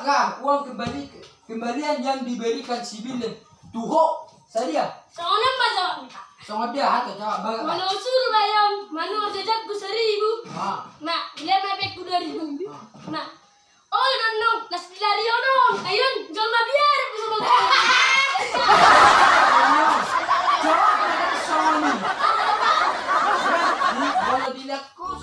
Berapakah uang kembalian yang diberikan si Bilen? Tuho, saya. Soalnya Pak jawab. Soalnya dia atau jawab baga. Mana usul bayam, mana jajak ku 1.000. Ah. Mak, dia mepek ku 2.000. Mak. Oh, nonong, las pilari onon. Ayun, jual mah biar ku sama. Jawab mereka soalnya. Ini boleh dilihat kos.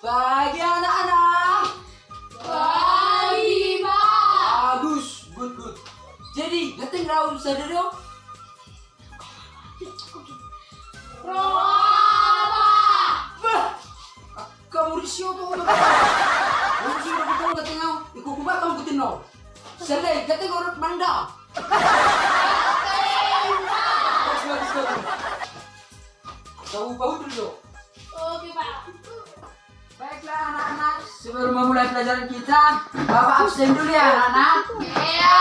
Bagi anak-anak. Bagi Pak. Bagus, good. Jadi, datang raul sadar yo. Roba. Kamu risio tuh. Kamu sih udah betul datang kau. Ikut kubah kamu kutin no. Selai, datang orang manda. Bagus. Kau bau dulu. Oke Pak. Baiklah anak-anak, sebelum memulai pelajaran kita, Bapak absen dulu ya anak-anak. Iya.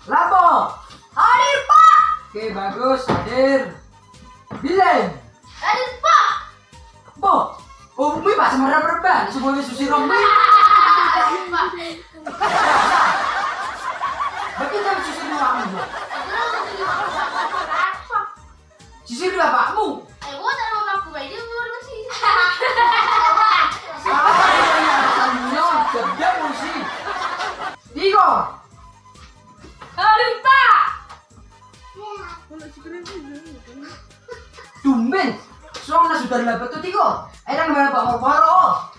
Labo. Hadir Pak. Oke, bagus, hadir. Bilen. Hadir Pak. Bo. Oh, mi bahasa merah berban, sebuah susi rombi. Hadir Pak. Bagaimana susi dua kamu? Susi dua bapakmu. Sedap musik. Tiga. Hadir Pak. Tumben. Soalnya sudah dapat tuh tiga. Ayo nggak bapak moro.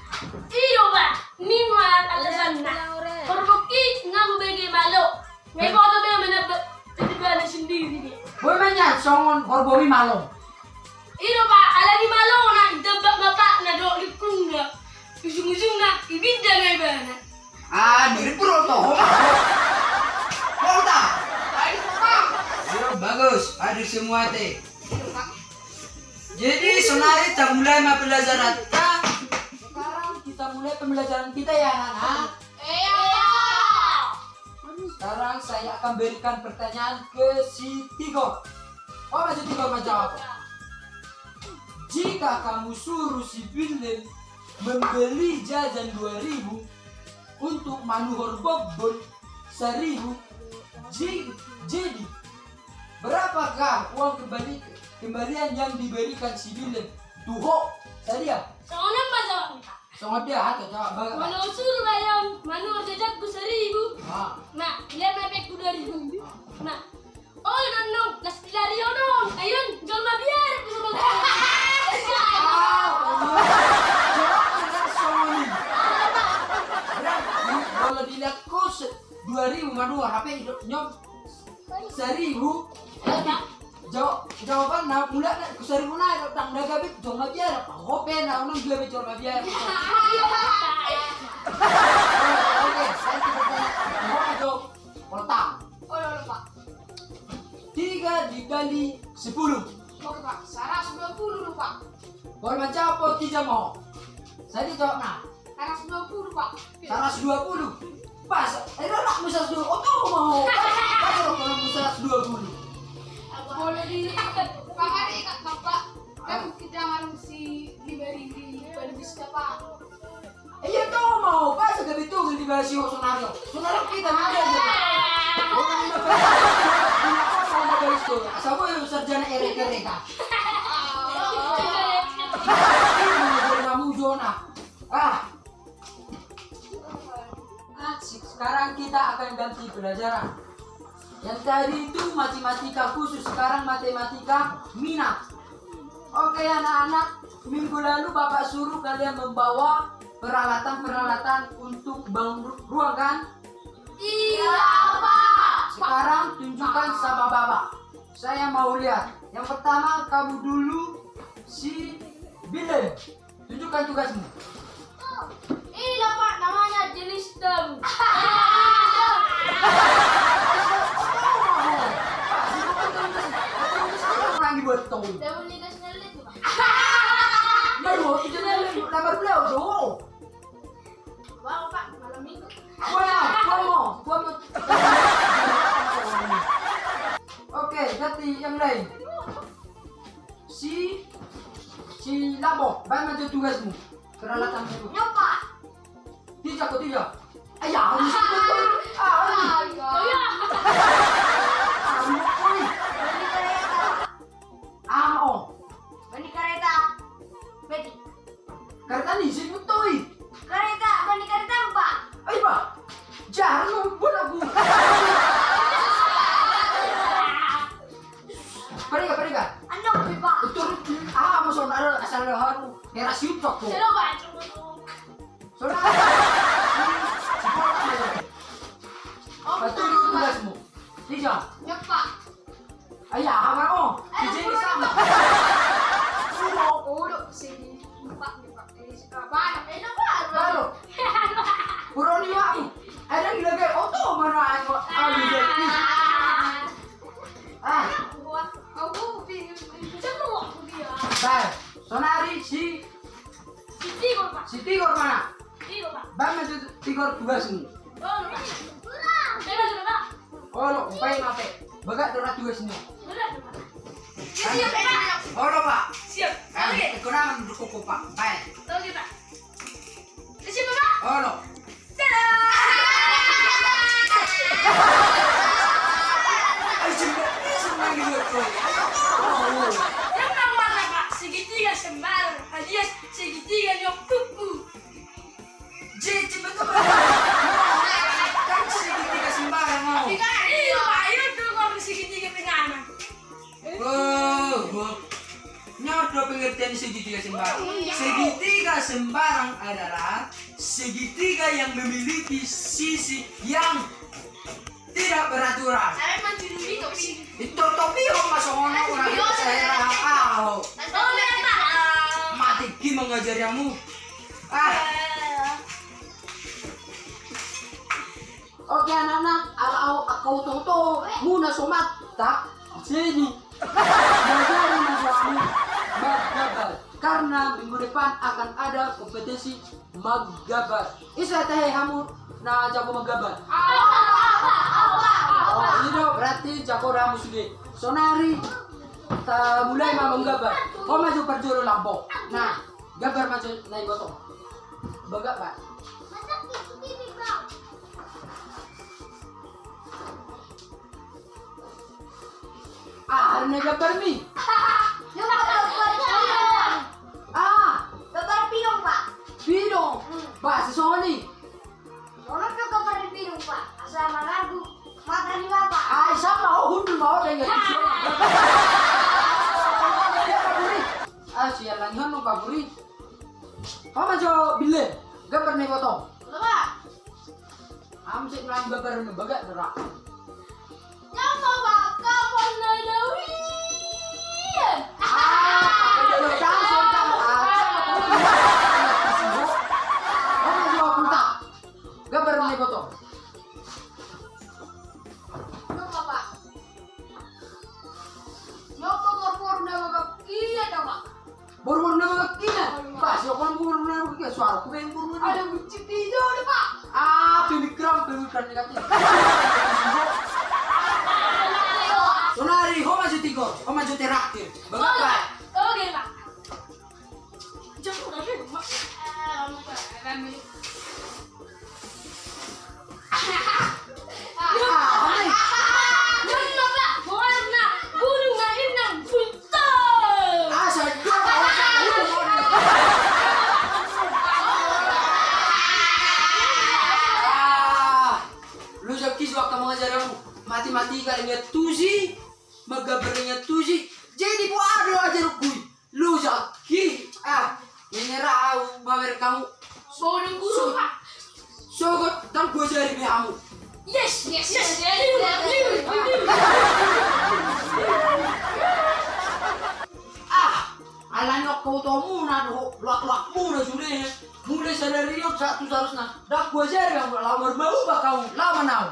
Iyo Pak. Ini malah alasan nak. Perbuki ngamu bagi malu. Ngai foto dia mendapat ketika sendiri dia. Boy banyak songon korbowi malam. Iyo Pak. Alagi malu nak debak bapak nak dok likung nak. Ujung-ujung nak ibida ngai bana. Diri puro toh. Kota. Ayo bagus, hadir semua teh. Jadi senari kita mulai pembelajaran kita. Sekarang kita mulai pembelajaran kita ya anak-anak. Iya. Sekarang saya akan berikan pertanyaan ke si Tigo. Oh masih Tigo menjawab. Jika kamu suruh si Bilen membeli jajan 2.000 untuk manuhor bobon 1.000, jadi berapakah uang kembalian yang diberikan si Bilen? Tuho, saya. Soalnya Pak jawab. Soalnya dia atau jawab baga. Mana usul bayam, mana jajak ku 1.000. Ah. Mak, dia mepek ku 2.000. Mak. Oh, nonong, las pilari onon. Ayun, jual mah biar ku sama. Kalau dilihat kos 2.000 manual HP nyok 1.000. Jawaban na mula na kusari mo na tang nagabit jong mabiara hope na unang gabit jong mabiara. Oke, saya kita tanya mau jawab otang. Pak. 3 dikali 10. Oke Pak, 120 Pak. Korban capot 3 mau. Saya dijawab nah. 120 Pak. 120. Pas, nak bisa 120. Oh tuh mau. Pas kalau bisa 120. Boleh di Pak hari Kak Bapak. Kan kita harus si diberi di bis Pak. Iya tuh mau. Pas gak itu di basi sonario. Sonario kita ada aja. Orang udah apa sama guys tuh. Asal gue sarjana erek-erek. Kamu zona. Sekarang kita akan ganti pelajaran. Yang tadi itu matematika khusus, sekarang matematika minat. Oke anak-anak, minggu lalu Bapak suruh kalian membawa peralatan-peralatan untuk bangun ruang kan? Iya, Pak. Sekarang tunjukkan sama Bapak. Saya mau lihat. Yang pertama kamu dulu si Billy. Tunjukkan tugasmu. Iya, Pak. Namanya jenis tem. Orang dibuat tahu. Daun ligas nelit, Pak. Baru itu nomor beliau tuh. Wow, Pak. Malam minggu. Oke, ganti yang lain. Si Labo, baik maju tugasmu. Peralatan itu. Ya, Pak. Tiga ke tiga. Ayah, harus betul. Iya. Bani kereta. Bani Kereta ni sih betul. kereta, bani kereta Pak. Ayo pak, jangan membuat aku. Perika. Anda Pak. Betul. Masuk ada asal haru. Heras yucok tuh. Sino, Pak? Saudara. Betul itu tugasmu. Tiga. Ya Pak. Ayah, apa oh? Dijadi sama. Udah sini Pak nih Pak. Ini sekarang enak Pak. Lalu, Puroni aku. Ada yang lagi. Oh tuh mana aku? Jadi. Buat aku bingung. Semua aku dia. Baik. Sonari si Tigor, Pak. Tigor mana? Tigor, Pak. Bang itu Tigor tugasmu. Oh, pulang. Saya sudah, Pak. Oh lo, upaya mape. Bagat dorat tugasmu. Sudah, Pak. Siap Pak. Oh lo pak. Siap. Oke. Kekurangan dukung pak. Baik. Oke, Pak. Siap, Pak. Oh lo. Senang gitu tuh. Yang mana, Pak? Segitiga sembarang. Hadiah segitiga nyok kuku. Jadi betul. Kan segitiga sembarang mau. Iya, Pak. Itu ngomong segitiga tengah. Oh. Nyodo pengertian segitiga sembarang. Segitiga sembarang adalah segitiga yang memiliki sisi yang tidak beraturan. Saya mancing di topi. Itu topi masuk orang saya Oh, ya, Pak. mati ki mengajar yamu. Oke anak-anak, aku tahu muna somat tak sini. Belajar menjadi maggabat karena minggu depan akan ada kompetisi maggabat. Isa teh kamu na jago maggabat. Oh, ini berarti jago ramu sudah. Sonari mulai mau menggabat. Kau maju perjuru lampu. Nah, gambar maju naik botol. Bagak pak. Ini gambar mi. Yung gambar pinong Pak. Pidong. Pak, si Sony. Orang tuh gambar di pinong Pak. Asal lagu mata ni Bapak. Sama hundul mau dengan itu. Sialan kan mau kaburi. Kau maju bile. Gambar naik botol. Bapak. Amsik nang gambar nu bagak derak. Nyapa Pak? Kapan nalawian? Gambar naik botol. Nyapa Pak? kayak suara ku yang burung ini. Ada buncit hijau nih Pak. Pemikran negatif. Sonari, ho maju tigo, ho maju terakhir. Bagaimana? Oke Pak. Jangan lagi Pak. Nang Pak, warna burung lain nang buntel. Asal dua lu sakit waktu mengajar kamu matematika dengan tuzi, magabarnya tuzi. Jadi bu ada ajar kui. Lu sakit ini rau bawer kamu. Soalnya guru Pak. Sogot dan gua jari kamu. Yes. Alanya kau tahu muna do lak muna sudah mulai sadari yok satu seharusnya dak gua jari kamu lamar mau bakau lama nau.